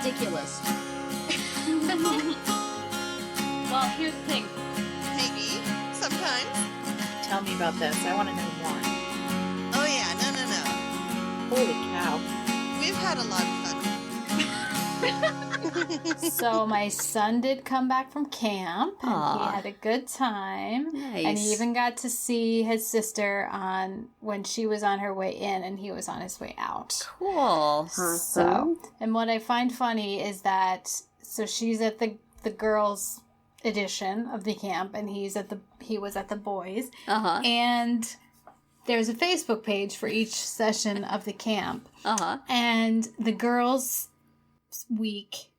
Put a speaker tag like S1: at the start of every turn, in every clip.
S1: ridiculous.
S2: Well, here's the thing.
S3: Maybe. Sometimes.
S1: Tell me about this. I want to know more.
S3: Oh, yeah. No.
S1: Holy cow.
S3: We've had a lot of fun.
S2: So my son did come back from camp, and
S4: Aw.
S2: he had a good time.
S4: Nice.
S2: And he even got to see his sister when she was on her way in, and he was on his way out.
S4: Cool.
S2: So, and what I find funny is that, so she's at the girls' edition of the camp, and he was at the boys.
S4: Uh-huh.
S2: And there's a Facebook page for each session of the camp.
S4: Uh-huh.
S2: And the girls' week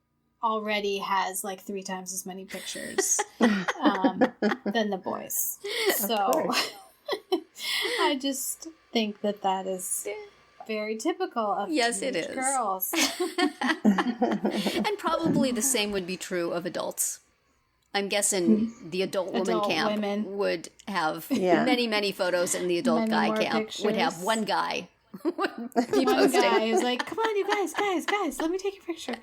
S2: already has like 3 times as many pictures than the boys. So I just think that is very typical of
S4: Yes, it
S2: teenage
S4: is.
S2: girls.
S4: And probably the same would be true of adults. I'm guessing the adult camp would have many, many photos, and the adult guy camp would have one guy.
S2: One guy is like, come on, you guys, let me take your picture.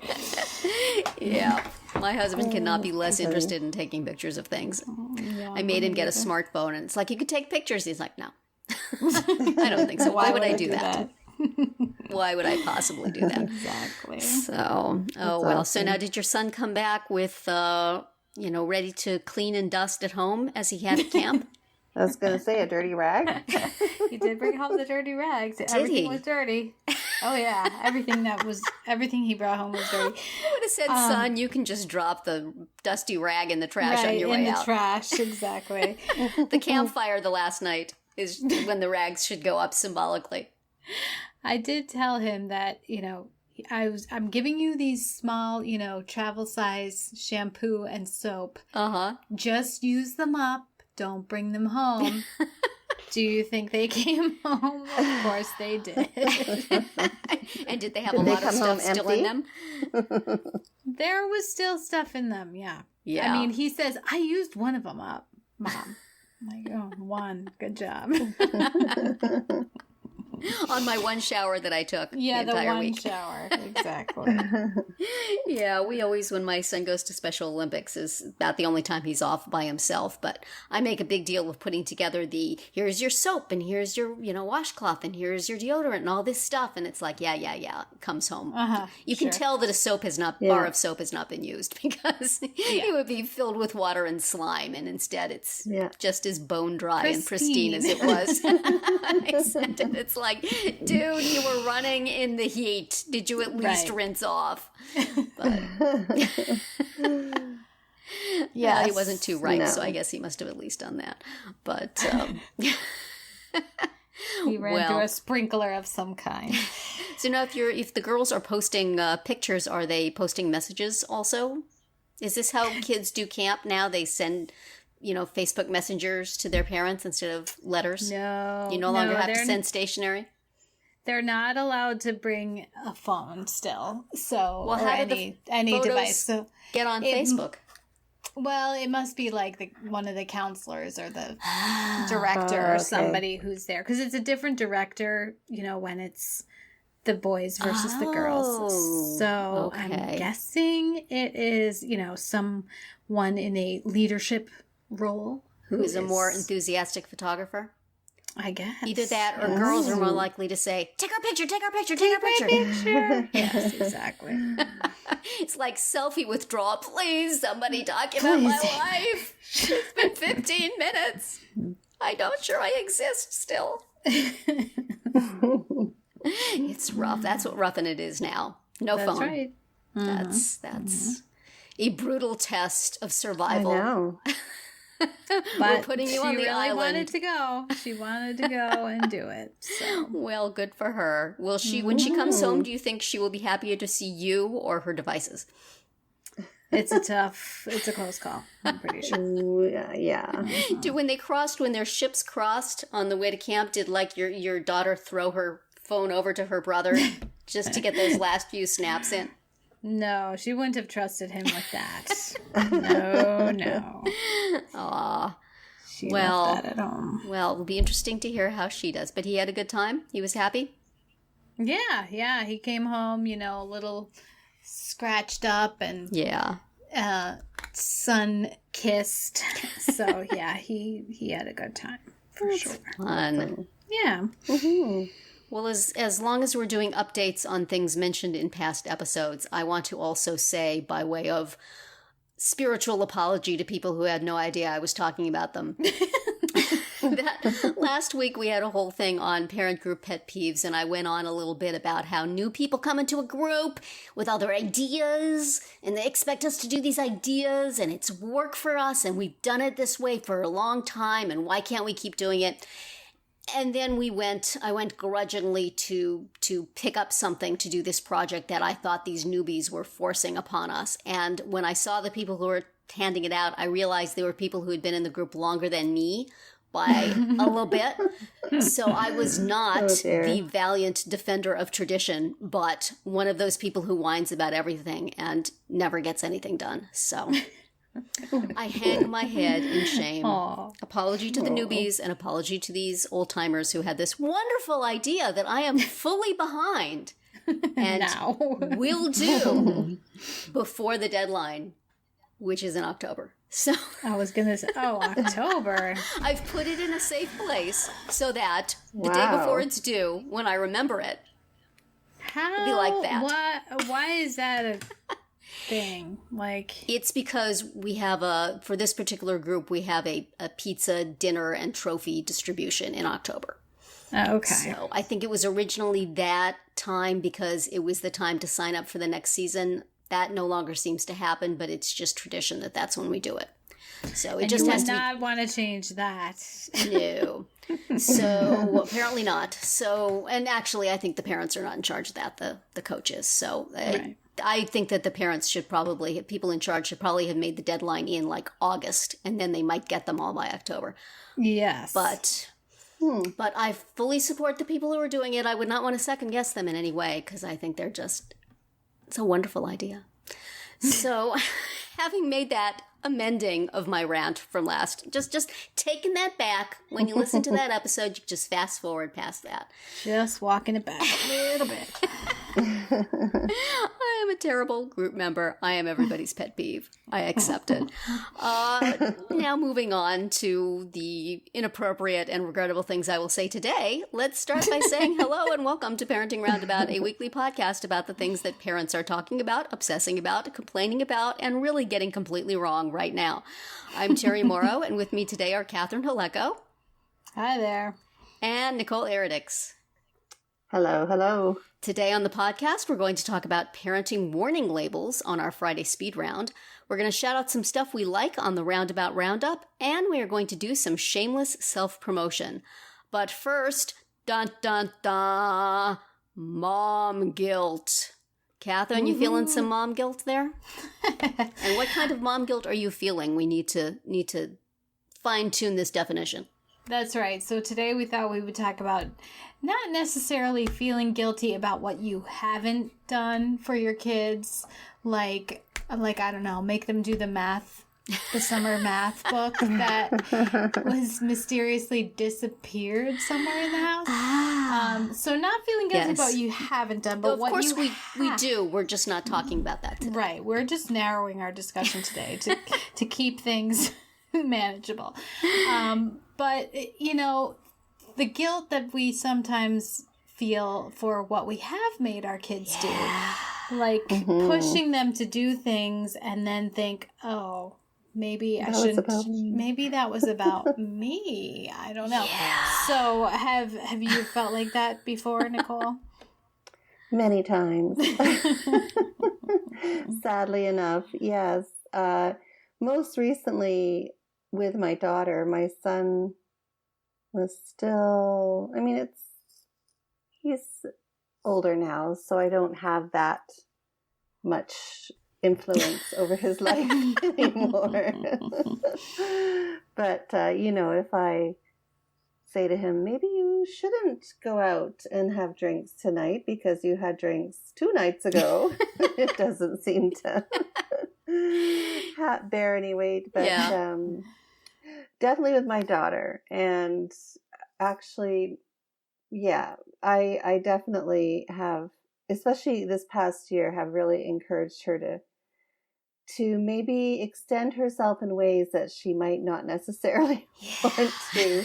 S4: Yeah. My husband cannot be less interested in taking pictures of things.
S2: Yeah,
S4: I made him get a smartphone, and it's like, you could take pictures. He's like, no. I don't think so. Why would I do that? Why would I possibly do that?
S2: Exactly.
S4: So, well. So now did your son come back with, ready to clean and dust at home as he had at camp?
S5: I was going to say a dirty rag.
S2: He did bring home the dirty rags. Everything was dirty. Oh yeah, everything he brought home was dirty.
S4: I would have said, son, you can just drop the dusty rag in the trash on your way out.
S2: In the trash, exactly.
S4: The campfire the last night is when the rags should go up symbolically.
S2: I did tell him that, I'm giving you these small, travel size shampoo and soap.
S4: Uh-huh.
S2: Just use them up. Don't bring them home. Do you think they came home? Of course they did.
S4: And did they have a lot of stuff still in them?
S2: There was still stuff in them, yeah.
S4: Yeah.
S2: I mean, he says, I used one of them up, Mom. I'm like, oh, one. Good job.
S4: On my one shower that I took the entire
S2: one
S4: week.
S2: shower. Exactly.
S4: Yeah, we always, when my son goes to Special Olympics, is about the only time he's off by himself. But I make a big deal of putting together here's your soap, and here's your, washcloth, and here's your deodorant, and all this stuff. And it's like, yeah, comes home.
S2: Uh-huh,
S4: you can tell that bar of soap has not been used, because it would be filled with water and slime. And instead it's just as bone dry and pristine as it was. I sent it. It's like, dude, you were running in the heat. Did you at least rinse off? But he wasn't too ripe, so I guess he must have at least done that. But
S2: he ran through a sprinkler of some kind.
S4: So now, if the girls are posting pictures, are they posting messages also? Is this how kids do camp now? They send Facebook messengers to their parents instead of letters?
S2: No.
S4: You no longer have to send stationery?
S2: They're not allowed to bring a phone still. So,
S4: well, how
S2: any device. So
S4: get on Facebook?
S2: Well, it must be like one of the counselors or the director or somebody who's there. Because it's a different director, when it's the boys versus the girls. So I'm guessing it is, someone in a leadership role.
S4: Who is a more enthusiastic photographer?
S2: I guess.
S4: Either that or girls are more likely to say, take our picture, take our picture, take our picture.
S2: Yes, exactly.
S4: It's like selfie withdrawal. Please, somebody document my life. It's been 15 minutes. I'm not sure I exist still. It's rough. That's what roughing it is now. No phone.
S2: That's right.
S4: That's a brutal test of survival.
S5: I know.
S4: We're putting you on the island.
S2: She wanted to go and do it. So.
S4: Well, good for her. Will she, when she comes home, do you think she will be happier to see you or her devices?
S2: It's a close call. I'm pretty sure.
S5: Ooh, yeah.
S4: When their ships crossed on the way to camp, did your daughter throw her phone over to her brother just to get those last few snaps in?
S2: No, she wouldn't have trusted him with that. No.
S4: Aw.
S2: She left that at home.
S4: Well, it'll be interesting to hear how she does. But he had a good time? He was happy?
S2: Yeah. He came home, a little scratched up and sun kissed. So yeah, he had a good time for sure.
S4: Fun.
S2: Yeah.
S5: Mm-hmm.
S4: Well, as long as we're doing updates on things mentioned in past episodes, I want to also say, by way of spiritual apology to people who had no idea I was talking about them, that last week we had a whole thing on parent group pet peeves, and I went on a little bit about how new people come into a group with all their ideas, and they expect us to do these ideas, and it's work for us, and we've done it this way for a long time, and why can't we keep doing it? And then I went grudgingly to pick up something to do this project that I thought these newbies were forcing upon us. And when I saw the people who were handing it out, I realized they were people who had been in the group longer than me by a little bit. So I was not the valiant defender of tradition, but one of those people who whines about everything and never gets anything done. So I hang my head in shame.
S2: Aww.
S4: Apology to the newbies and apology to these old-timers who had this wonderful idea that I am fully behind and
S2: now
S4: will do before the deadline, which is in October. So
S2: I was going to say, October.
S4: I've put it in a safe place so that the day before it's due, when I remember it, it'll be like that.
S2: Why is that a thing?
S4: It's because we have for this particular group, we have a pizza, dinner, and trophy distribution in October.
S2: Okay.
S4: So I think it was originally that time because it was the time to sign up for the next season. That no longer seems to happen, but it's just tradition that that's when we do it. So it just has to.
S2: You would not want to change that.
S4: No. So apparently not. So, and actually, I think the parents are not in charge of that. The coaches. So
S2: right.
S4: I think that the parents should probably, people in charge should probably have made the deadline in like August, and then they might get them all by October.
S2: Yes.
S4: But I fully support the people who are doing it. I would not want to second guess them in any way because I think they're just. It's a wonderful idea. So, having made that amending of my rant from last, just taking that back, when you listen to that episode, you just fast forward past that.
S2: Just walking it back a little bit.
S4: I am a terrible group member. I am everybody's pet peeve. I accept it. Now moving on to the inappropriate and regrettable things I will say today, let's start by saying hello and welcome to Parenting Roundabout, a weekly podcast about the things that parents are talking about, obsessing about, complaining about, and really getting completely wrong right now. I'm Terri Morrow, and with me today are Catherine Haleko.
S2: Hi there.
S4: And Nicole Eridix.
S5: Hello, hello.
S4: Today on the podcast, we're going to talk about parenting warning labels on our Friday speed round. We're going to shout out some stuff we like on the Roundabout Roundup, and we are going to do some shameless self-promotion. But first, dun dun dun, mom guilt. Catherine, you feeling some mom guilt there? And what kind of mom guilt are you feeling? We need to fine-tune this definition.
S2: That's right. So today we thought we would talk about not necessarily feeling guilty about what you haven't done for your kids, like I don't know, make them do the summer math book that was mysteriously disappeared somewhere in the house. So not feeling guilty about what you haven't done, but what you
S4: we do. We're just not talking about that today.
S2: Right. We're just narrowing our discussion today to keep things manageable. But, the guilt that we sometimes feel for what we have made our kids do, like pushing them to do things and then think, oh, maybe I shouldn't, maybe that was about me. I don't know. Yeah. So have you felt like that before, Nicole?
S5: Many times. Sadly enough, yes. Most recently with my daughter, my son was still, he's older now, so I don't have that much influence over his life anymore. But, if I say to him, maybe you shouldn't go out and have drinks tonight because you had drinks 2 nights ago, it doesn't seem to bear any weight. But definitely with my daughter. And actually, I definitely have especially this past year, have really encouraged her to maybe extend herself in ways that she might not necessarily want to,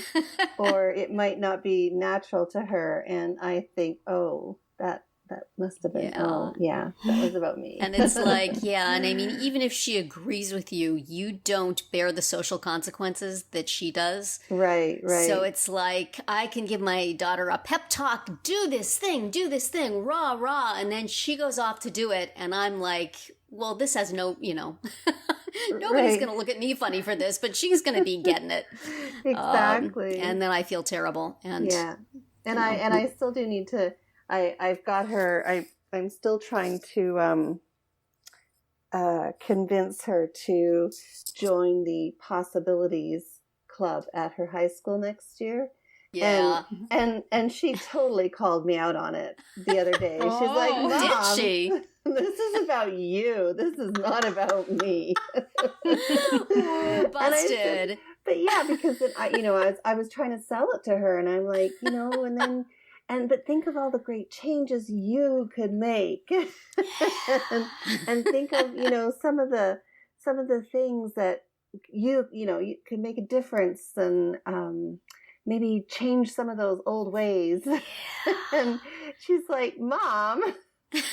S5: or it might not be natural to her. And I think, that must have been, that was about me.
S4: And it's like, and I mean, even if she agrees with you, you don't bear the social consequences that she does.
S5: Right.
S4: So it's like, I can give my daughter a pep talk, do this thing, rah, rah, and then she goes off to do it, and I'm like, well, this has no, nobody's going to look at me funny for this, but she's going to be getting it.
S5: Exactly.
S4: And then I feel terrible. And
S5: I still do need to, I've got her, I'm still trying to convince her to join the Possibilities Club at her high school next year.
S4: Yeah.
S5: And she totally called me out on it the other day. She's like, Mom,
S4: did she?
S5: This is about you. This is not about me.
S4: Busted.
S5: But yeah, because I was trying to sell it to her, and I'm like, but think of all the great changes you could make, and think of some of the things that you could make a difference, and maybe change some of those old ways. And she's like, Mom, this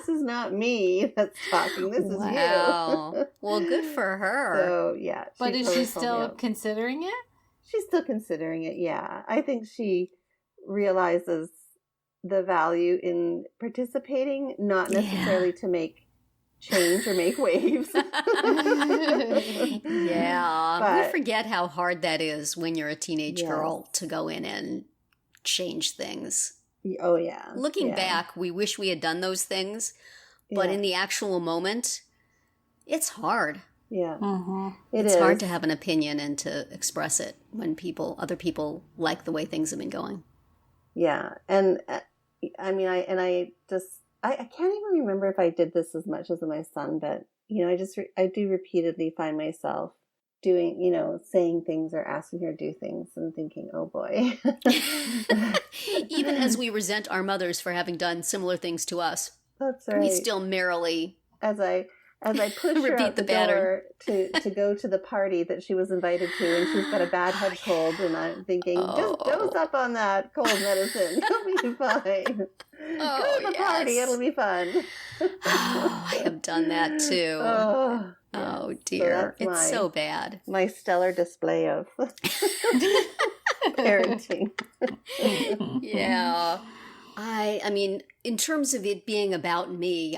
S5: is not me that's talking. This is you.
S4: Well, good for her.
S5: So yeah.
S2: But is she still considering it?
S5: She's still considering it, yeah. I think she realizes the value in participating, not necessarily to make change or make waves.
S4: We forget how hard that is when you're a teenage girl to go in and change things.
S5: Oh, yeah.
S4: Looking back, we wish we had done those things, but in the actual moment, it's hard.
S5: Yeah.
S2: Mm-hmm.
S4: It's hard to have an opinion and to express it when other people like the way things have been going.
S5: Yeah. And I mean, I can't even remember if I did this as much as with my son, but I do repeatedly find myself doing, saying things or asking her to do things and thinking, oh boy.
S4: Even as we resent our mothers for having done similar things to us.
S5: That's right.
S4: We still merrily
S5: as I push her out the door to go to the party that she was invited to, and she's got a bad head cold, and I'm thinking, just dose up on that cold medicine. It'll be fine. Go to the party. It'll be fun.
S4: I have done that too. Oh dear. So it's so bad.
S5: My stellar display of parenting.
S4: Yeah. I mean, in terms of it being about me,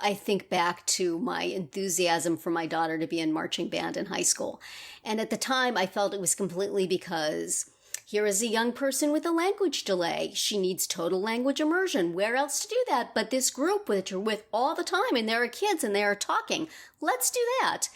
S4: I think back to my enthusiasm for my daughter to be in marching band in high school. And at the time, I felt it was completely because here is a young person with a language delay. She needs total language immersion. Where else to do that but this group which are with all the time, and there are kids and they are talking. Let's do that.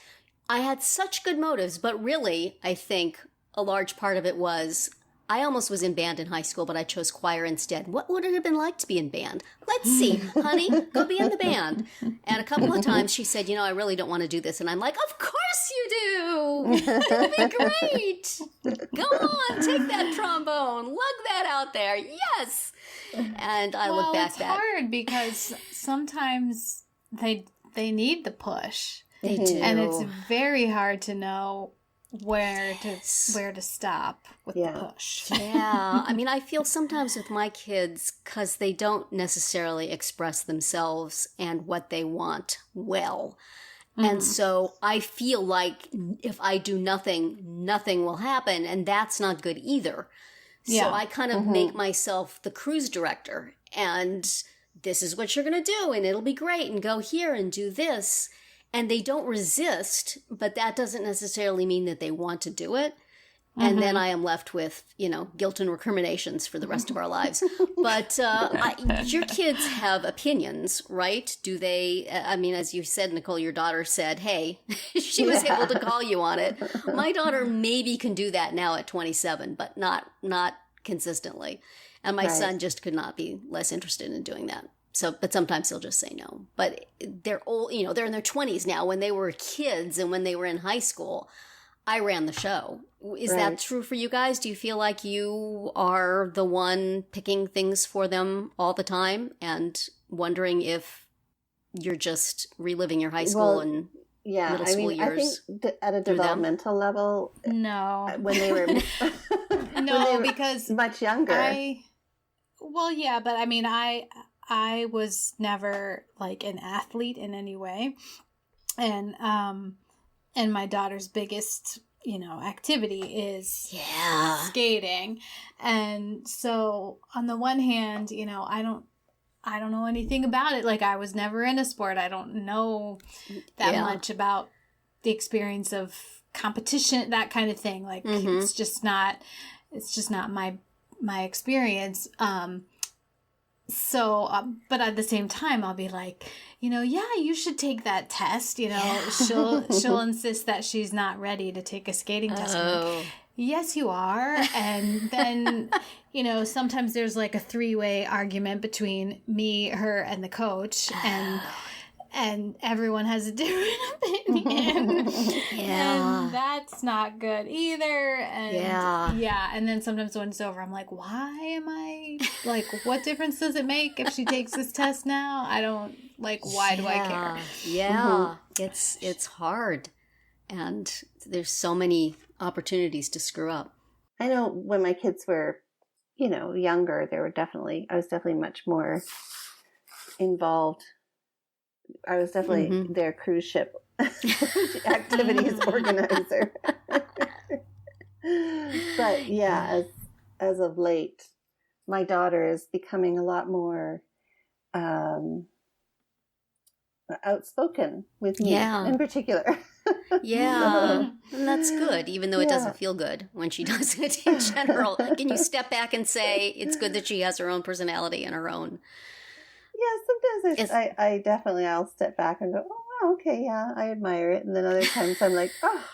S4: I had such good motives, but really, I think a large part of it was I almost was in band in high school, but I chose choir instead. What would it have been like to be in band? Let's see, honey, go be in the band. And a couple of times she said, I really don't want to do this. And I'm like, of course you do. It'll be great. Go on, take that trombone. Lug that out there. Yes. And I look back
S2: it's hard because sometimes they need the push.
S4: They do.
S2: And it's very hard to know where to stop with the push.
S4: Yeah. I mean, I feel sometimes with my kids, because they don't necessarily express themselves and what they want well. And so I feel like if I do nothing, nothing will happen. And that's not good either. So I kind of make myself the cruise director. And this is what you're going to do. And it'll be great. And go here and do this. And they don't resist, but that doesn't necessarily mean that they want to do it. And then I am left with, guilt and recriminations for the rest of our lives. But your kids have opinions, right? Do they? I mean, as you said, Nicole, your daughter said, hey, she was able to call you on it. My daughter maybe can do that now at 27, but not consistently. And my son just could not be less interested in doing that. So, but sometimes they'll just say no. But they're old, they're in their 20s now. When they were kids and when they were in high school, I ran the show. Is that true for you guys? Do you feel like you are the one picking things for them all the time and wondering if you're just reliving your high school and middle school years?
S5: I think at a developmental level,
S2: no.
S5: When they were
S2: because
S5: much younger.
S2: But I mean, I was never like an athlete in any way, and my daughter's biggest activity is skating. And so on the one hand, I don't know anything about it. Like, I was never in a sport. I don't know that much about the experience of competition, that kind of thing. Like, it's just not my experience. But at the same time, I'll be like, you should take that test. She'll insist that she's not ready to take a skating test. Like, yes, you are. And then, sometimes there's like a 3-way argument between me, her, and the coach. And everyone has a different opinion. And that's not good either. And and then sometimes when it's over, I'm like, why am I, like, what difference does it make if she takes this test now? I don't, like, why do I care?
S4: Yeah. It's hard. And there's so many opportunities to screw up.
S5: I know when my kids were, younger, I was definitely much more involved. I was definitely their cruise ship activities organizer. But as of late, my daughter is becoming a lot more outspoken with me in particular.
S4: And that's good, even though it doesn't feel good when she does it in general. Can you step back and say it's good that she has her own personality and her own...
S5: Yeah, sometimes I definitely, I'll step back and go, oh, wow, okay, yeah, I admire it. And then other times I'm like, oh.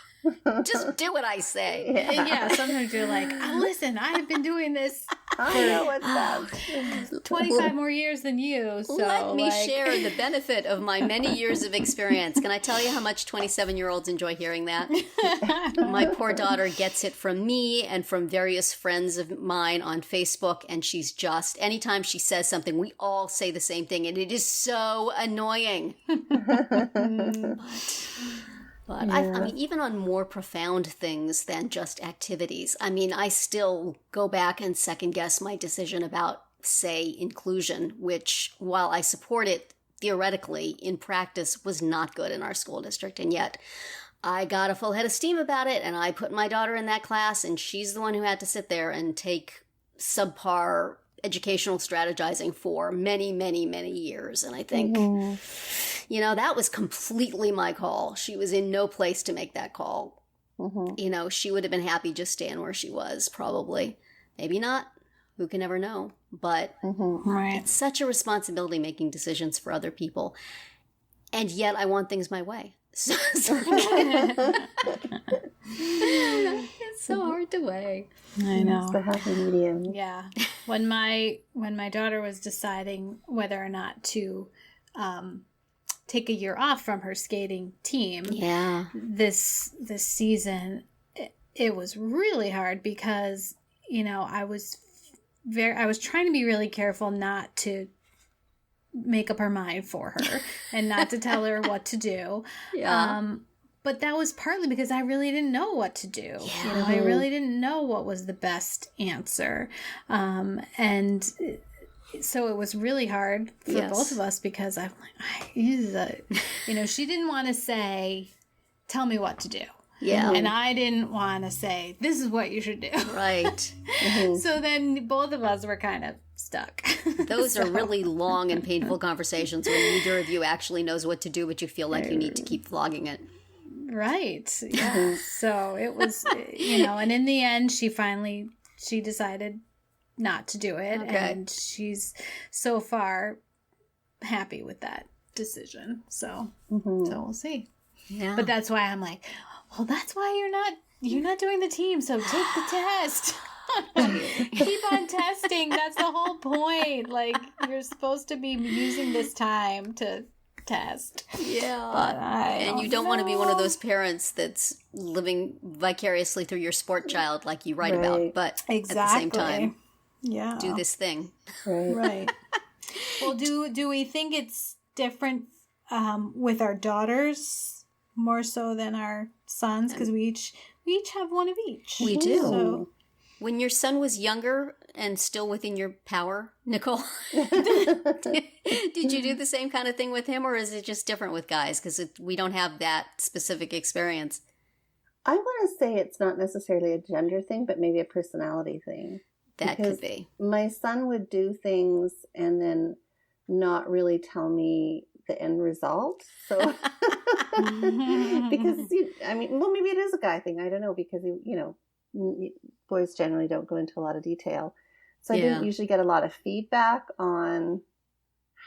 S4: Just do what I say.
S2: Yeah, sometimes you're like, listen, I have been doing this
S5: I know what's best.
S2: 25 more years than you. So
S4: let me share the benefit of my many years of experience. Can I tell you how much 27-year-olds enjoy hearing that? My poor daughter gets it from me and from various friends of mine on Facebook, and she's just, anytime she says something, we all say the same thing, and it is so annoying. But I mean, even on more profound things than just activities, I mean, I still go back and second guess my decision about, say, inclusion, which, while I support it theoretically, in practice was not good in our school district. And yet I got a full head of steam about it, and I put my daughter in that class, and she's the one who had to sit there and take subpar educational strategizing for many, many, many years. And I think, that was completely my call. She was in no place to make that call. She would have been happy just staying where she was, probably. Maybe not. Who can ever know? But it's such a responsibility making decisions for other people. And yet I want things my way. So it's so hard to weigh.
S2: I know.
S5: It's the happy medium.
S2: Yeah. When my daughter was deciding whether or not to take a year off from her skating team, this season, it was really hard because I was trying to be really careful not to make up her mind for her and not to tell her what to do. But that was partly because I really didn't know what to do. I really didn't know what was the best answer. And so it was really hard for both of us because I'm like, she didn't want to say, tell me what to do.
S4: Yeah.
S2: And I didn't want to say, this is what you should do.
S4: Right.
S2: So then both of us were kind of stuck.
S4: Those are really long and painful conversations when neither of you actually knows what to do, but you feel like you need to keep flogging it.
S2: Right. Yeah. So it was, and in the end, she decided not to do it. Okay. And she's so far happy with that decision. So we'll see. Yeah. But that's why I'm like, well, that's why you're not doing the team. So take the test. Keep on testing. That's the whole point. Like, you're supposed to be using this time to test.
S4: Yeah.
S2: But
S4: and you don't want to be one of those parents that's living vicariously through your sport child like you write about, but at the same time, do this thing.
S2: Right. Well, do we think it's different with our daughters more so than our sons? Because we each have one of each.
S4: We do.
S2: So,
S4: when your son was younger and still within your power, Nicole, did you do the same kind of thing with him, or is it just different with guys? Because we don't have that specific experience.
S5: I want to say it's not necessarily a gender thing, but maybe a personality thing.
S4: That could be.
S5: My son would do things and then not really tell me the end result. So, because, maybe it is a guy thing. I don't know, because, boys generally don't go into a lot of detail. So I didn't usually get a lot of feedback on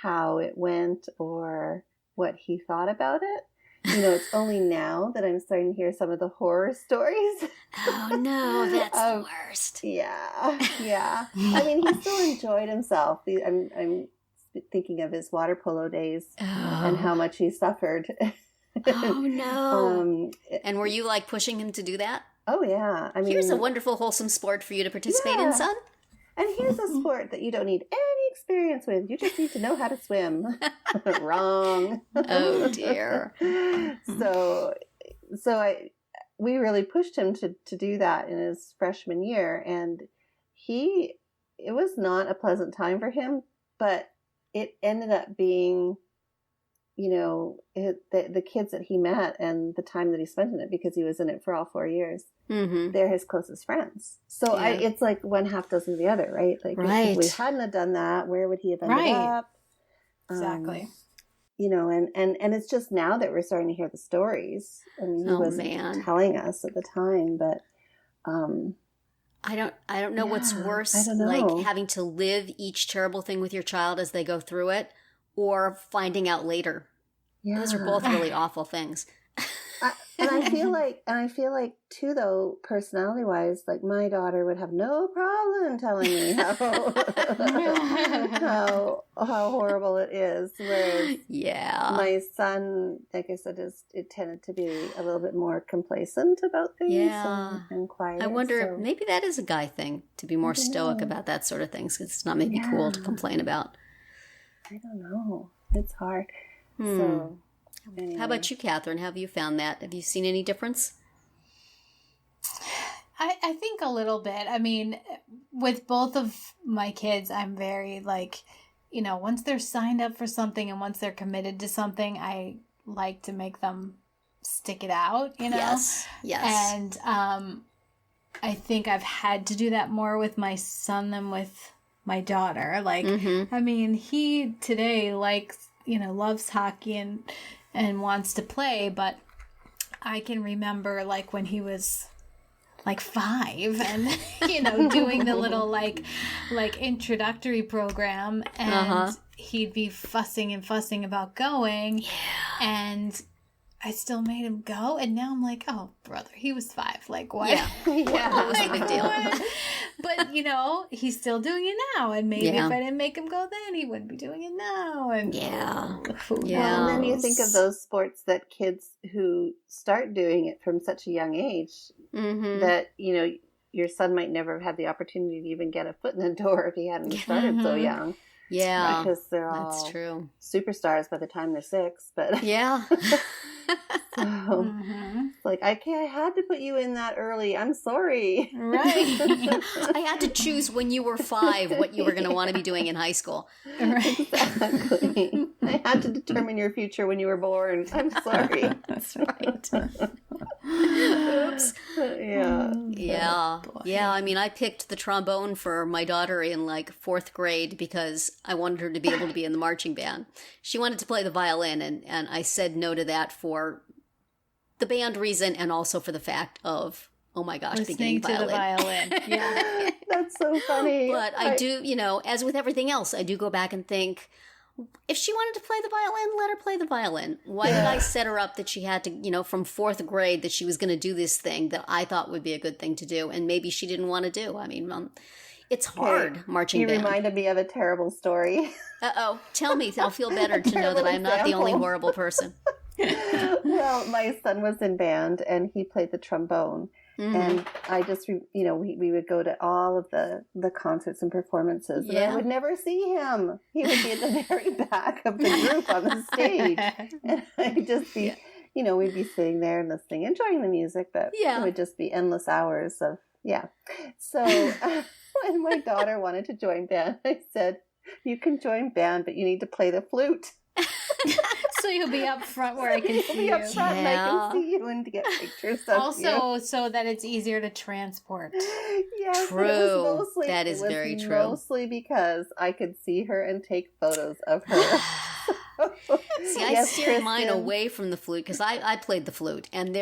S5: how it went or what he thought about it. It's only now that I'm starting to hear some of the horror stories.
S4: Oh, no, that's the worst.
S5: Yeah. I mean, he still enjoyed himself. I'm thinking of his water polo days and how much he suffered.
S4: Oh, no. And were you, pushing him to do that?
S5: Oh, yeah. I mean,
S4: here's a wonderful, wholesome sport for you to participate in, son.
S5: And here's a sport that you don't need any experience with. You just need to know how to swim. Wrong.
S4: Oh, dear.
S5: So we really pushed him to do that in his freshman year. And it was not a pleasant time for him, but it ended up being, the kids that he met and the time that he spent in it, because he was in it for all 4 years. Mm-hmm. They're his closest friends. So it's like one half dozen the other, right? If we hadn't have done that, where would he have ended up?
S2: Exactly.
S5: And it's just now that we're starting to hear the stories. I mean, he wasn't telling us at the time, but
S4: I don't know what's worse, having to live each terrible thing with your child as they go through it, or finding out later. Yeah. Those are both really awful things.
S5: And I feel like too, though, personality wise, my daughter would have no problem telling me how horrible it is. Whereas my son, like I said, it tended to be a little bit more complacent about things and quiet.
S4: I wonder if maybe that is a guy thing, to be more stoic about that sort of things, because it's not maybe cool to complain about.
S5: I don't know. It's hard. So. Anyway.
S4: How about you, Catherine? Have you found that? Have you seen any difference?
S2: I think a little bit. I mean, with both of my kids, I'm very once they're signed up for something and once they're committed to something, I like to make them stick it out,
S4: Yes.
S2: And I think I've had to do that more with my son than with my daughter. I mean, he today loves hockey and wants to play, but I can remember when he was 5 and doing the little introductory program, and he'd be fussing about going, and I still made him go, and now I'm like, oh brother, he was 5, what?
S4: Yeah, that was a big deal.
S2: But he's still doing it now, and maybe if I didn't make him go then, he wouldn't be doing it now. And
S5: Well, and then you think of those sports that kids who start doing it from such a young age, that your son might never have had the opportunity to even get a foot in the door if he hadn't started so young.
S4: Yeah,
S5: because they're all superstars by the time they're 6. But so I had to put you in that early. I'm sorry.
S2: Right.
S4: I had to choose when you were 5 what you were going to want to be doing in high school.
S2: Right.
S5: Exactly. I had to determine your future when you were born. I'm sorry.
S4: That's right. Oops.
S5: Yeah.
S4: Yeah. I mean, I picked the trombone for my daughter in 4th grade because I wanted her to be able to be in the marching band. She wanted to play the violin, and I said no to that for the band reason and also for the fact of, oh my gosh,
S2: listening to the violin. Yeah.
S5: That's so funny.
S4: But I do, as with everything else, I do go back and think, if she wanted to play the violin, let her play the violin. Why did I set her up that she had to, from 4th grade, that she was going to do this thing that I thought would be a good thing to do, and maybe she didn't want to do? I mean, It's hard marching
S5: you
S4: band.
S5: You reminded me of a terrible story.
S4: Uh-oh. Tell me. I'll feel better to know that I'm not the only horrible person.
S5: Well, my son was in band and he played the trombone. Mm-hmm. And I just, we would go to all of the concerts and performances, and I would never see him. He would be at the very back of the group on the stage. And I'd just be, we'd be sitting there and listening, enjoying the music, but it would just be endless hours of, So when my daughter wanted to join band, I said, you can join band, but you need to play the flute.
S2: So you'll be up front where I can see you.
S5: Up front and I can see you and to get pictures of
S2: also,
S5: you.
S2: So that it's easier to transport.
S5: Yes,
S4: true. That is very true.
S5: Mostly because I could see her and take photos of her.
S4: See, I steered mine away from the flute because I played the flute, and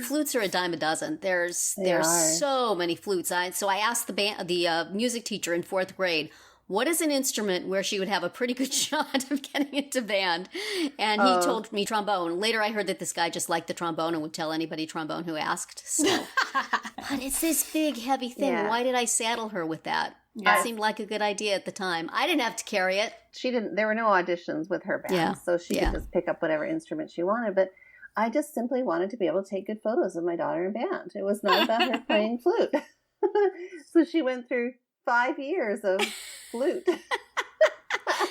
S4: flutes are a dime a dozen. There's so many flutes. So I asked the music teacher in 4th grade, what is an instrument where she would have a pretty good shot of getting into band? And he told me trombone. Later I heard that this guy just liked the trombone and would tell anybody trombone who asked. So, but it's this big, heavy thing. Yeah. Why did I saddle her with that? It seemed like a good idea at the time. I didn't have to carry it.
S5: There were no auditions with her band, so she could just pick up whatever instrument she wanted. But I just simply wanted to be able to take good photos of my daughter in band. It was not about her playing flute. So she went through 5 years of flute.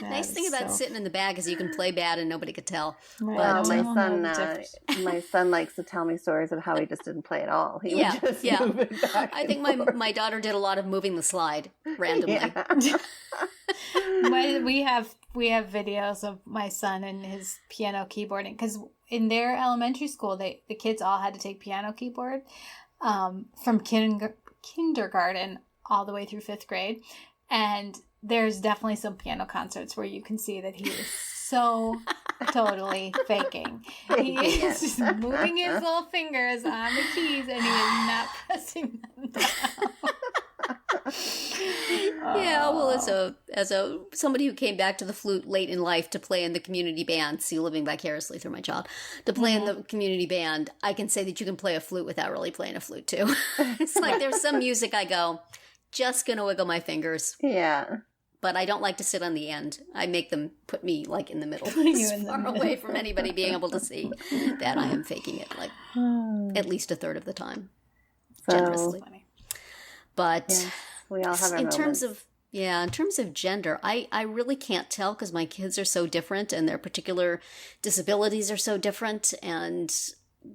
S4: Nice thing about sitting in the back is you can play bad and nobody could tell.
S5: Well, my son likes to tell me stories of how he just didn't play at all. He would just move it back.
S4: I think my daughter did a lot of moving the slide randomly.
S2: We have videos of my son and his piano keyboarding because in their elementary school, the kids all had to take piano keyboard from kindergarten all the way through 5th grade. And there's definitely some piano concerts where you can see that he is so totally faking. He is just moving his little fingers on the keys and he is not pressing them down.
S4: Yeah, well, as a somebody who came back to the flute late in life to play in the community band, see, living vicariously through my child, to play in the community band, I can say that you can play a flute without really playing a flute too. It's like there's some music I go, just gonna wiggle my fingers.
S5: Yeah.
S4: But I don't like to sit on the end. I make them put me like in the middle, as far away from anybody being able to see that I am faking it like at least a third of the time, generously. But
S5: we all have our
S4: in terms of gender, I really can't tell because my kids are so different and their particular disabilities are so different, and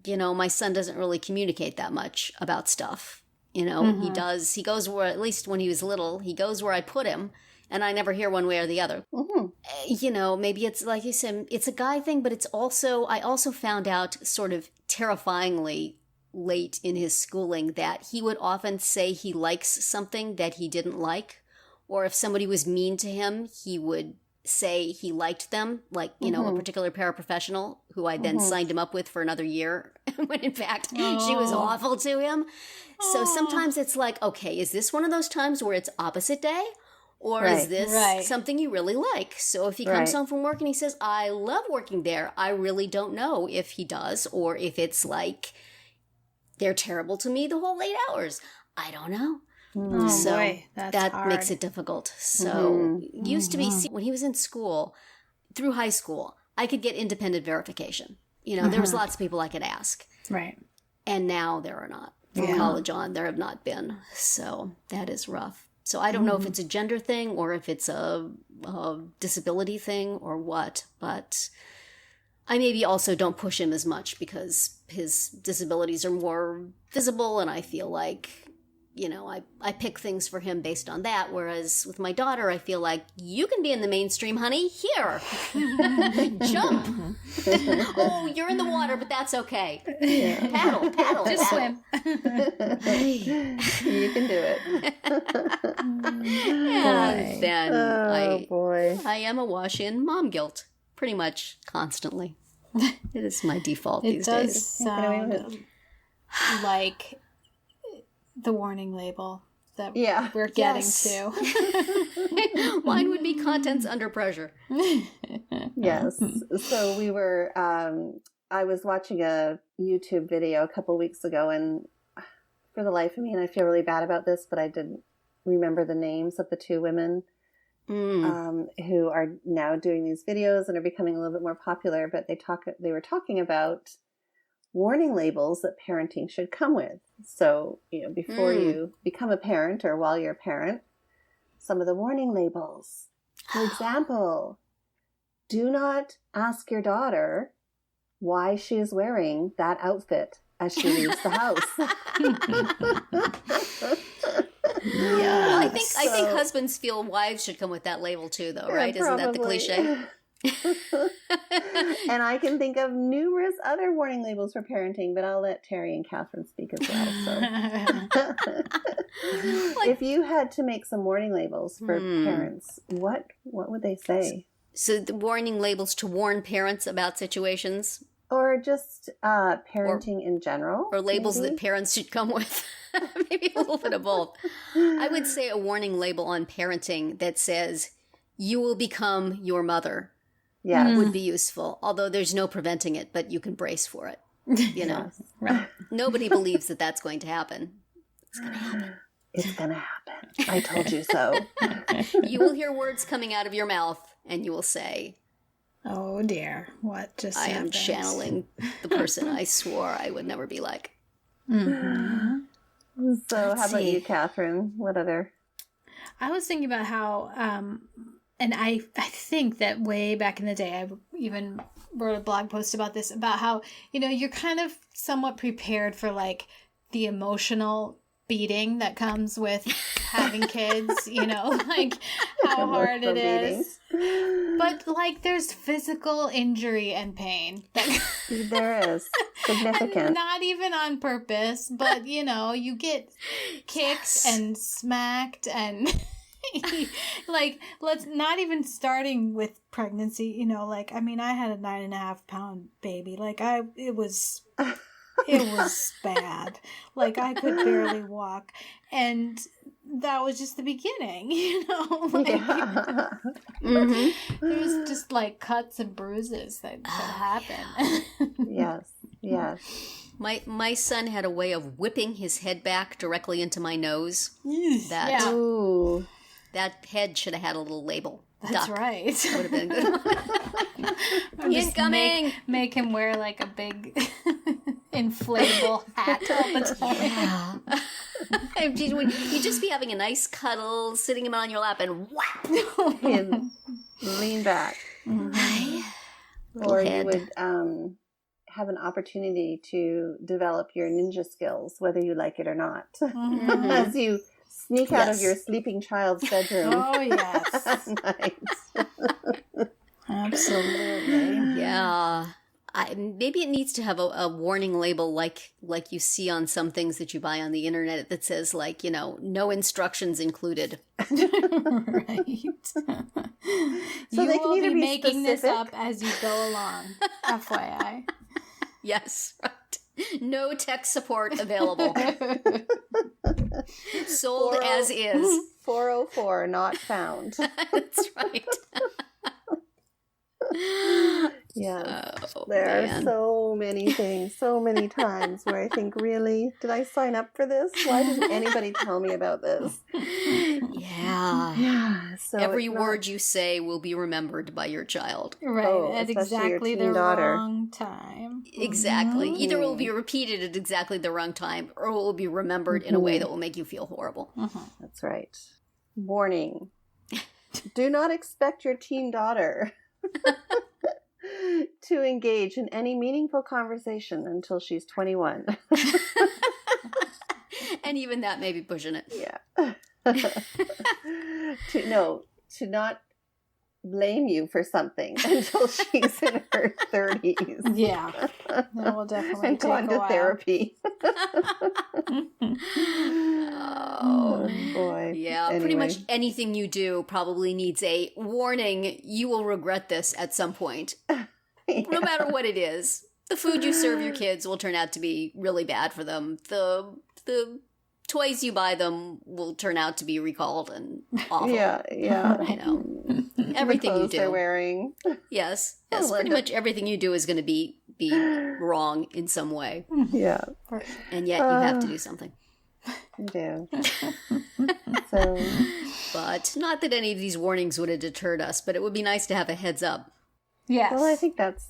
S4: my son doesn't really communicate that much about stuff. He goes where, at least when he was little, he goes where I put him. And I never hear one way or the other. Mm-hmm. Maybe it's like you said, it's a guy thing, but I also found out sort of terrifyingly late in his schooling that he would often say he likes something that he didn't like. Or if somebody was mean to him, he would say he liked them, like, a particular paraprofessional who I then signed him up with for another year, when in fact she was awful to him. So sometimes it's like, okay, is this one of those times where it's opposite day? Or is this something you really like? So if he comes home from work and he says, I love working there, I really don't know if he does, or if it's like, they're terrible to me the whole 8 hours. I don't know.
S2: Oh,
S4: so
S2: boy, that's hard.
S4: Makes it difficult. So used to be, when he was in school, through high school, I could get independent verification. There was lots of people I could ask.
S2: Right.
S4: And now there are not. From college on, there have not been. So that is rough. So I don't know if it's a gender thing or if it's a disability thing or what, but I maybe also don't push him as much because his disabilities are more visible, and I feel like, I pick things for him based on that, whereas with my daughter, I feel like, you can be in the mainstream, honey. Here. Jump. Oh, you're in the water, but that's okay. Yeah. Paddle.
S2: Just swim.
S5: You can do it.
S4: And then I am awash in mom guilt pretty much constantly. It is my default these days.
S2: It does sound like the warning label that we're getting to.
S4: Mine would be contents under pressure.
S5: Yes. So we were, I was watching a YouTube video a couple weeks ago, and for the life of me, and I feel really bad about this, but I didn't remember the names of the two women who are now doing these videos and are becoming a little bit more popular, but they were talking about warning labels that parenting should come with. So, before you become a parent or while you're a parent, some of the warning labels. For example, do not ask your daughter why she is wearing that outfit as she leaves the house.
S4: Yeah, well, I think husbands feel wives should come with that label too, though, right? Isn't that the cliche?
S5: And I can think of numerous other warning labels for parenting, but I'll let Terri and Catherine speak as well. So, if you had to make some warning labels for parents, what would they say?
S4: So the warning labels to warn parents about situations?
S5: Or just parenting in general?
S4: Or labels that parents should come with? Maybe a little bit of both. I would say a warning label on parenting that says, you will become your mother. Yeah, would be useful. Although there's no preventing it, but you can brace for it.
S5: Yes.
S2: Right.
S4: Nobody believes that that's going to happen. It's going to happen.
S5: It's going to happen. I told you so.
S4: You will hear words coming out of your mouth, and you will say,
S2: "Oh dear, what just
S4: I
S2: happened?"
S4: am channeling the person I swore I would never be like.
S2: Mm-hmm.
S5: So, how about you, Catherine? What other?
S2: I was thinking about how, and I think that way back in the day, I even wrote a blog post about this, about how, you're kind of somewhat prepared for like the emotional beating that comes with having kids, like how hard it is. But like there's physical injury and pain.
S5: There is. Significant.
S2: And not even on purpose, but you get kicked and smacked and like, let's not even starting with pregnancy, like, I mean, I had a 9.5-pound baby. Like it was bad. Like I could barely walk. And that was just the beginning, like there was just like cuts and bruises that happen. Yes.
S4: My son had a way of whipping his head back directly into my nose. That head should have had a little label.
S2: That's
S4: Duck.
S2: right.
S4: Would have been good. Incoming!
S2: Make him wear like a big inflatable hat all the time.
S4: Yeah. You'd just be having a nice cuddle, sitting him on your lap, and whap!
S5: And lean back.
S4: Mm-hmm.
S5: Or you would have an opportunity to develop your ninja skills, whether you like it or not.
S2: Mm-hmm.
S5: As you sneak out of your sleeping child's bedroom.
S2: Oh, yes.
S5: At night.
S2: Absolutely.
S4: Yeah. Maybe it needs to have a warning label like you see on some things that you buy on the internet that says, like, no instructions included.
S2: Right.
S5: So
S2: you
S5: they can
S2: will
S5: either
S2: be
S5: be
S2: making
S5: specific.
S2: this up as you go along. FYI.
S4: Yes, right. No tech support available. Sold as is.
S5: 404 not found.
S4: That's right.
S5: Yes.
S4: Oh,
S5: There
S4: man.
S5: are so many things, so many times where I think, really, did I sign up for this? Why didn't anybody tell me about this?
S4: Yeah.
S5: Yeah. So
S4: Every
S5: it's not-
S4: word you say will be remembered by your child.
S2: Right. At
S5: especially your
S2: exactly
S5: teen
S2: the
S5: daughter.
S2: wrong time.
S4: Exactly. Either it will be repeated at exactly the wrong time, or it will be remembered in a way that will make you feel horrible.
S5: That's right. Warning. Do not expect your teen daughter to engage in any meaningful conversation until she's 21.
S4: And even that may be pushing it.
S5: Yeah. To not blame you for something until she's in her 30s.
S2: Yeah. That will definitely
S5: And
S2: take
S5: gone
S2: a
S5: to
S2: while.
S5: therapy.
S4: Oh,
S5: boy.
S4: yeah. Pretty
S5: Anyway.
S4: much anything you do probably needs a warning. You will regret this at some point. No matter what it is. The food you serve your kids will turn out to be really bad for them. The toys you buy them will turn out to be recalled and awful.
S5: Yeah.
S4: You know, everything
S5: the
S4: you
S5: clothes they're
S4: do.
S5: wearing.
S4: Yes,
S5: Oh,
S4: pretty
S5: Linda.
S4: much everything you do is going to be wrong in some way,
S5: Yeah.
S4: and yet you have to do something.
S5: You do. So,
S4: but not that any of these warnings would have deterred us, but it would be nice to have a heads up.
S2: Yes.
S5: Well, I think that's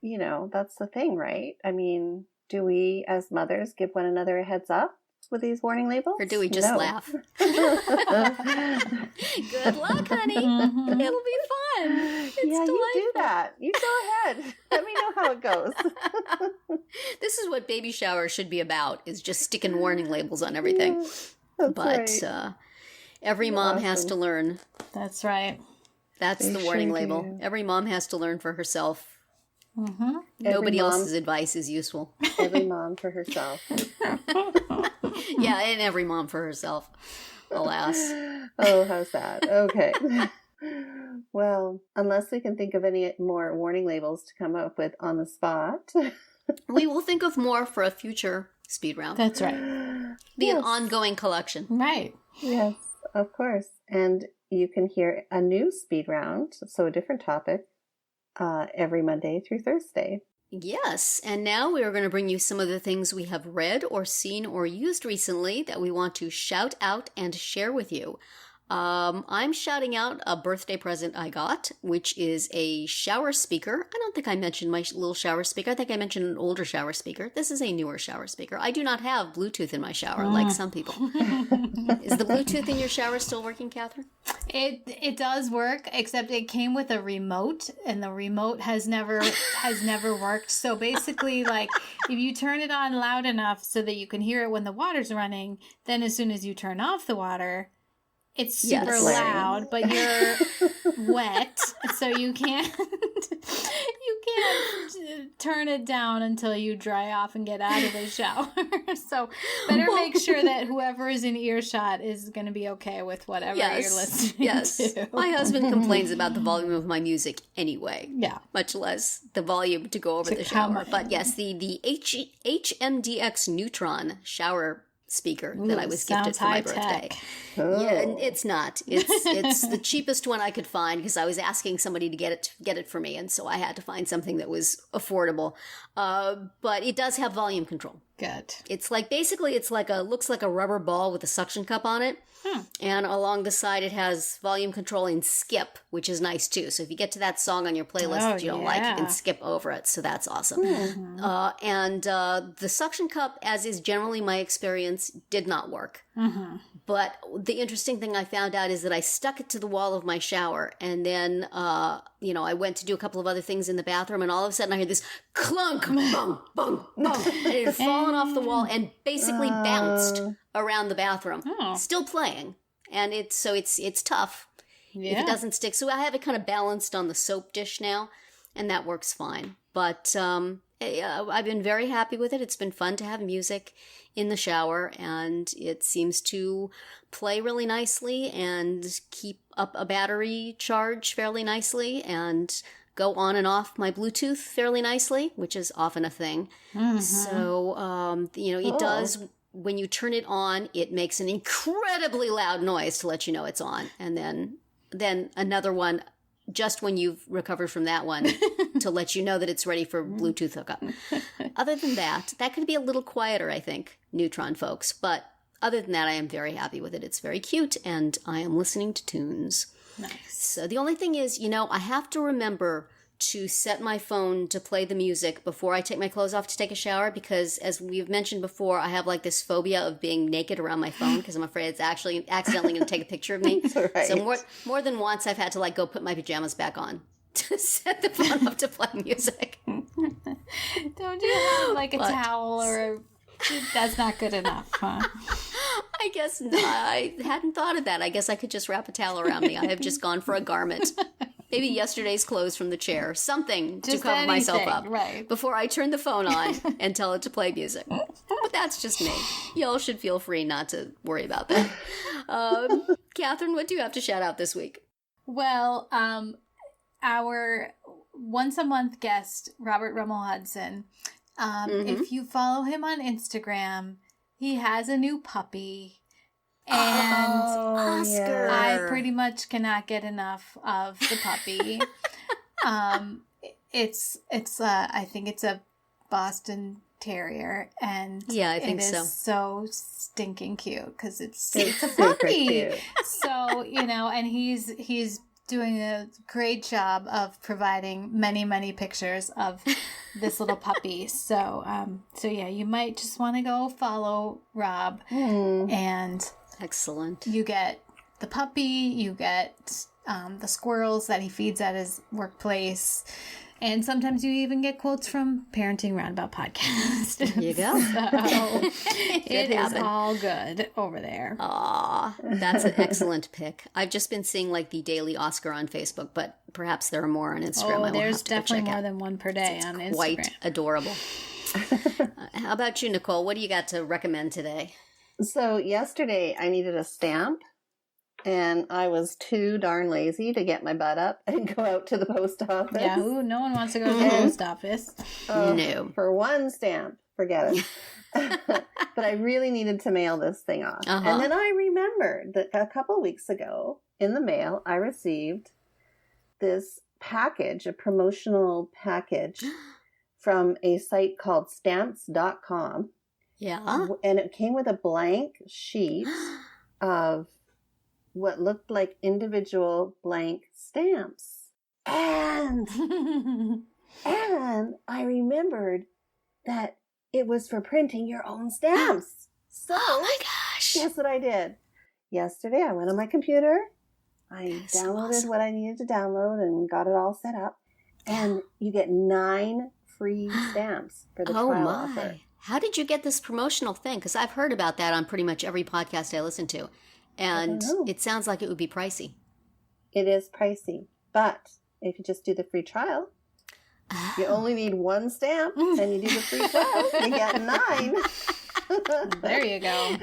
S5: the thing, right? I mean, do we as mothers give one another a heads up with these warning labels?
S4: Or do we just laugh? Good luck, honey.
S2: Mm-hmm.
S4: It'll be fun. It's delightful.
S5: You do that. You go ahead. Let me know how it goes.
S4: This is what baby showers should be about, is just sticking warning labels on everything.
S5: That's
S4: But
S5: right.
S4: Every mom has to learn.
S2: That's right.
S4: That's the warning label. Every mom has to learn for herself.
S2: Mm-hmm.
S4: Nobody else's advice is useful.
S5: Every mom for herself.
S4: Yeah, and every mom for herself. Alas.
S5: Oh, how sad. Okay. Well, unless we can think of any more warning labels to come up with on the spot.
S4: We will think of more for a future speed round.
S2: That's right.
S4: Be an ongoing collection.
S2: Right.
S5: Yes, of course. And you can hear a new speed round, so a different topic, every Monday through Thursday.
S4: Yes, and now we are going to bring you some of the things we have read or seen or used recently that we want to shout out and share with you. I'm shouting out a birthday present I got, which is a shower speaker. I don't think I mentioned my little shower speaker. I think I mentioned an older shower speaker. This is a newer shower speaker. I do not have Bluetooth in my shower like some people. Is the Bluetooth in your shower still working, Catherine?
S2: It does work, except it came with a remote, and the remote has never worked. So basically, like, if you turn it on loud enough so that you can hear it when the water's running, then as soon as you turn off the water, it's super loud, but you're wet, so you can't turn it down until you dry off and get out of the shower. So better make sure that whoever is in earshot is going to be okay with whatever you're listening to.
S4: My husband complains about the volume of my music anyway.
S2: Yeah.
S4: Much less the volume to go over the shower. But yes, the HMDX Neutron shower speaker that I was gifted for my birthday.
S5: Oh.
S4: Yeah, and it's not. It's the cheapest one I could find because I was asking somebody to get it for me, and so I had to find something that was affordable. But it does have volume control.
S2: Good.
S4: It's like looks like a rubber ball with a suction cup on it. And along the side, it has volume control in skip, which is nice too. So if you get to that song on your playlist that you don't like, you can skip over it. So that's awesome. And the suction cup, as is generally my experience, did not work. But the interesting thing I found out is that I stuck it to the wall of my shower, and then I went to do a couple of other things in the bathroom, and all of a sudden I heard this clunk, bong, bong, bong, and it had fallen off the wall and basically bounced around the bathroom, still playing, and it's tough if it doesn't stick. So I have it kind of balanced on the soap dish now, and that works fine. But I've been very happy with it. It's been fun to have music in the shower, and it seems to play really nicely and keep up a battery charge fairly nicely and go on and off my Bluetooth fairly nicely, which is often a thing. So, it does, when you turn it on, it makes an incredibly loud noise to let you know it's on. And then another one just when you've recovered from that one to let you know that it's ready for Bluetooth hookup. Other than that could be a little quieter, I think, Neutron folks. But other than that, I am very happy with it. It's very cute, and I am listening to tunes.
S2: Nice.
S4: So the only thing is, I have to remember to set my phone to play the music before I take my clothes off to take a shower, because as we've mentioned before, I have like this phobia of being naked around my phone because I'm afraid it's actually accidentally going to take a picture of me.
S5: Right.
S4: So more than once I've had to like go put my pajamas back on to set the phone up to play music.
S2: Don't you have like a towel or that's not good enough, huh?
S4: I guess not. I hadn't thought of that. I guess I could just wrap a towel around me. I have just gone for a garment. Maybe yesterday's clothes from the chair. Something just to cover myself up.
S2: Right.
S4: Before I turn the phone on and tell it to play music. But that's just me. Y'all should feel free not to worry about that. Catherine, what do you have to shout out this week?
S2: Well, our once-a-month guest, Robert Rummel-Hudson, if you follow him on Instagram, he has a new puppy. And
S4: Oscar.
S2: I pretty much cannot get enough of the puppy. I think it's a Boston Terrier, and
S4: yeah, I think
S2: it
S4: so.
S2: is so stinking cute because it's a puppy. So and he's doing a great job of providing many pictures of this little puppy. So yeah, you might just want to go follow Rob, and
S4: excellent.
S2: You get the puppy, you get the squirrels that he feeds at his workplace. And sometimes you even get quotes from Parenting Roundabout Podcast.
S4: There you go.
S2: So it is all good over there.
S4: Aw, that's an excellent pick. I've just been seeing like the daily Oscar on Facebook, but perhaps there are more on Instagram.
S2: Oh, there's definitely more than one per day on Instagram.
S4: Quite adorable. How about you, Nicole? What do you got to recommend today?
S5: So yesterday I needed a stamp. And I was too darn lazy to get my butt up and go out to the post office.
S2: Yeah, no one wants to go to the post office.
S4: No.
S5: For one stamp, forget it. But I really needed to mail this thing off. And then I remembered that a couple weeks ago in the mail, I received this package, a promotional package from a site called stamps.com.
S4: Yeah.
S5: And it came with a blank sheet of what looked like individual blank stamps. And I remembered that it was for printing your own stamps. So,
S4: oh my gosh.
S5: Guess what I did? Yesterday I went on my computer. I downloaded what I needed to download and got it all set up. And you get 9 free stamps for the trial offer.
S4: How did you get this promotional thing? Because I've heard about that on pretty much every podcast I listen to. And it sounds like it would be pricey.
S5: It is pricey. But if you just do the free trial, you only need 1 stamp and you do the free trial, you get 9.
S2: There you go.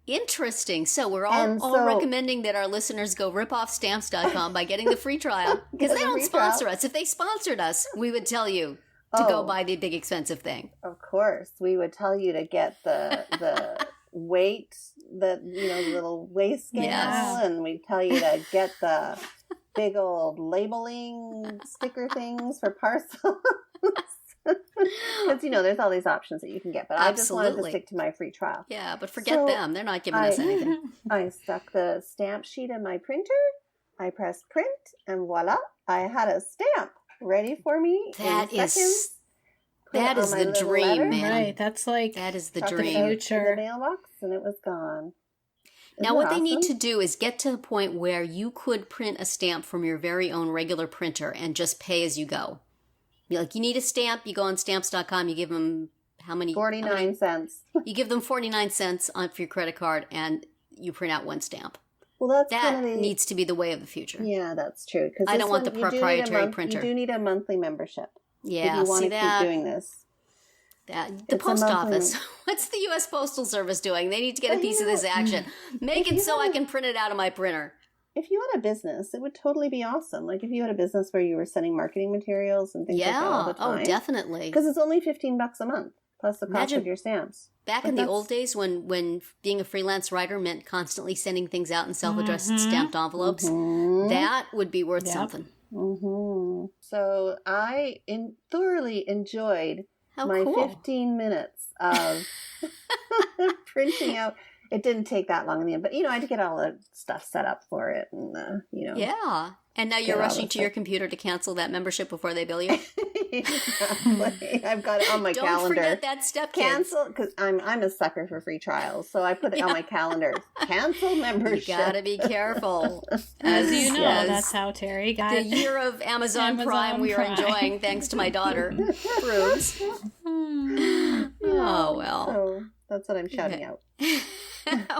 S4: Interesting. So we're all recommending that our listeners go rip off stamps.com by getting the free trial. Because they don't sponsor us. If they sponsored us, we would tell you to go buy the big expensive thing.
S5: Of course. We would tell you to get the weight, the little waist scale, and we tell you to get the big old labeling sticker things for parcels. Because there's all these options that you can get, but I just wanted to stick to my free trial.
S4: Yeah, but forget them; they're not giving us anything.
S5: I stuck the stamp sheet in my printer. I pressed print, and voila! I had a stamp ready for me. That is
S4: the dream,
S5: letter.
S4: man.
S2: Right, that is the dream.
S5: Future. The mailbox, and it was gone.
S4: Now, what they need to do is get to a point where you could print a stamp from your very own regular printer and just pay as you go. You need a stamp, you go on stamps.com, you give them how many?
S5: 49 cents.
S4: You give them 49 cents for your credit card, and you print out 1 stamp.
S5: Well,
S4: that needs to be the way of the future.
S5: Yeah, that's true.
S4: I don't want the proprietary printer.
S5: You do need a monthly membership.
S4: Yeah,
S5: if you want to keep doing this.
S4: The post office. What's the U.S. Postal Service doing? They need to get a piece of this action. Make it so I can print it out of my printer.
S5: If you had a business, it would totally be awesome. Like if you had a business where you were sending marketing materials and things like that all the time.
S4: Oh, definitely.
S5: Because it's only $15 a month, plus the cost of your stamps.
S4: Back in the old days when being a freelance writer meant constantly sending things out in self-addressed stamped envelopes, that would be worth something.
S5: Mm-hmm. So I thoroughly enjoyed my 15 minutes of printing out. It didn't take that long in the end, but I had to get all the stuff set up for it, and
S4: Yeah, and now you're rushing to your computer to cancel that membership before they bill you.
S5: Exactly. I've got it on my calendar.
S4: Don't forget that step,
S5: cancel, because I'm a sucker for free trials, so I put it on my calendar. Cancel membership.
S4: You gotta be careful.
S2: As you know, that's how Terri got
S4: the year of Amazon Prime we are enjoying, thanks to my daughter, proves. Oh well.
S5: So that's what I'm shouting out.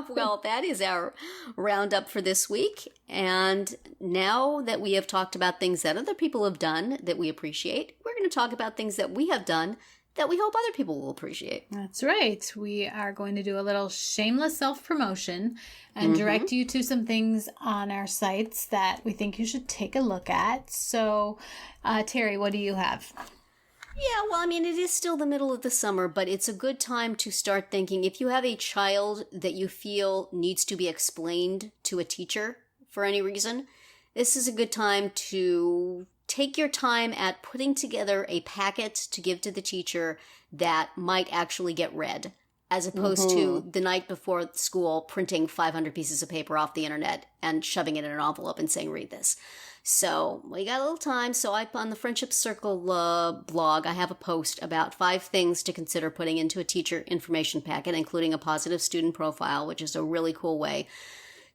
S4: Well, that is our roundup for this week. And now that we have talked about things that other people have done that we appreciate, we're going to talk about things that we have done that we hope other people will appreciate.
S2: That's right. We are going to do a little shameless self-promotion and direct you to some things on our sites that we think you should take a look at. So, Terri, what do you have?
S4: Yeah, well, it is still the middle of the summer, but it's a good time to start thinking. If you have a child that you feel needs to be explained to a teacher for any reason, this is a good time to take your time at putting together a packet to give to the teacher that might actually get read, as opposed to the night before school printing 500 pieces of paper off the internet and shoving it in an envelope and saying, read this. So we got a little time. So on the Friendship Circle blog, I have a post about 5 things to consider putting into a teacher information packet, including a positive student profile, which is a really cool way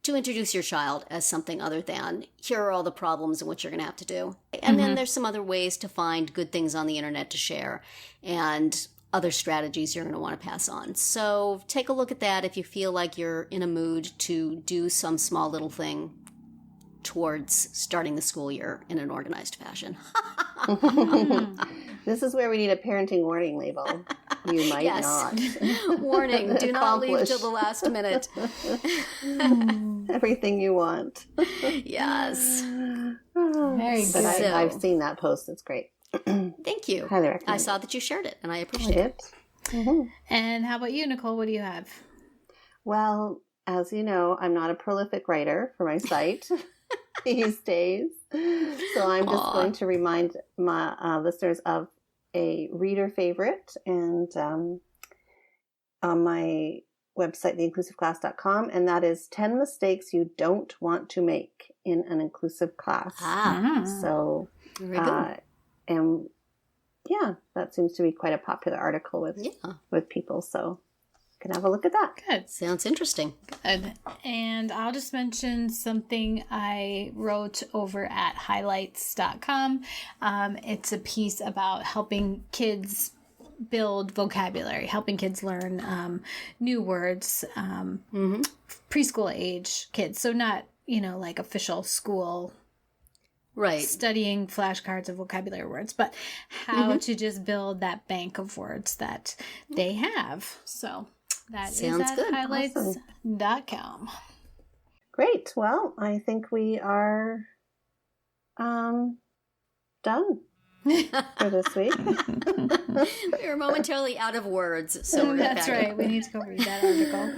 S4: to introduce your child as something other than, here are all the problems and what you're going to have to do. And then there's some other ways to find good things on the internet to share and other strategies you're going to want to pass on. So take a look at that if you feel like you're in a mood to do some small little thing towards starting the school year in an organized fashion.
S5: This is where we need a parenting warning label. You might not.
S4: Warning, do not leave till the last minute.
S5: Everything you want.
S4: Yes.
S2: Very good.
S5: But I've seen that post. It's great.
S4: Thank you.
S5: Highly recommend.
S4: I saw that you shared it, and I appreciate it.
S2: And how about you, Nicole? What do you have?
S5: Well, as you know, I'm not a prolific writer for my site these days. So I'm just going to remind my listeners of a reader favorite, and on my website, theinclusiveclass.com, and that is 10 mistakes you don't want to make in an inclusive class. So,
S4: very good.
S5: And yeah, that seems to be quite a popular article with people. So you can have a look at that.
S2: Good.
S4: Sounds interesting.
S2: Good. And I'll just mention something I wrote over at highlights.com. It's a piece about helping kids build vocabulary, helping kids learn new words, preschool age kids. So not, like official school studying flashcards of vocabulary words, but how to just build that bank of words that they have. So that
S4: sounds
S2: is at
S4: good.
S2: highlights.com.
S5: Great. Well, I think we are done for this week.
S4: We were momentarily out of words, so we're
S2: That's right. We need to go read that article.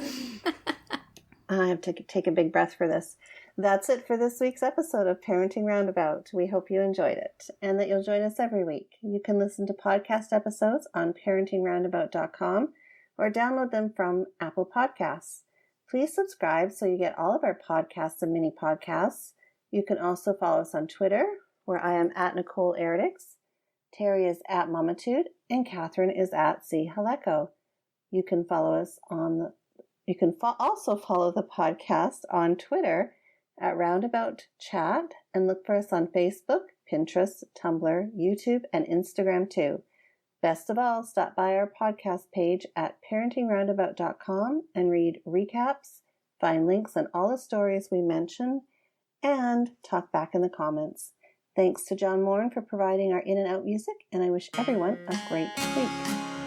S5: I have to take a big breath for this. That's it for this week's episode of Parenting Roundabout. We hope you enjoyed it and that you'll join us every week. You can listen to podcast episodes on parentingroundabout.com or download them from Apple Podcasts. Please subscribe so you get all of our podcasts and mini podcasts. You can also follow us on Twitter, where I am at Nicole Erdix, Terri is at Momitude, and Catherine is at C. Haleko. You can follow us on also follow the podcast on Twitter at Roundabout Chat, and look for us on Facebook, Pinterest, Tumblr, YouTube, and Instagram too. Best of all, stop by our podcast page at parentingroundabout.com and read recaps, find links on all the stories we mention, and talk back in the comments. Thanks to John Moran for providing our in and out music, and I wish everyone a great week.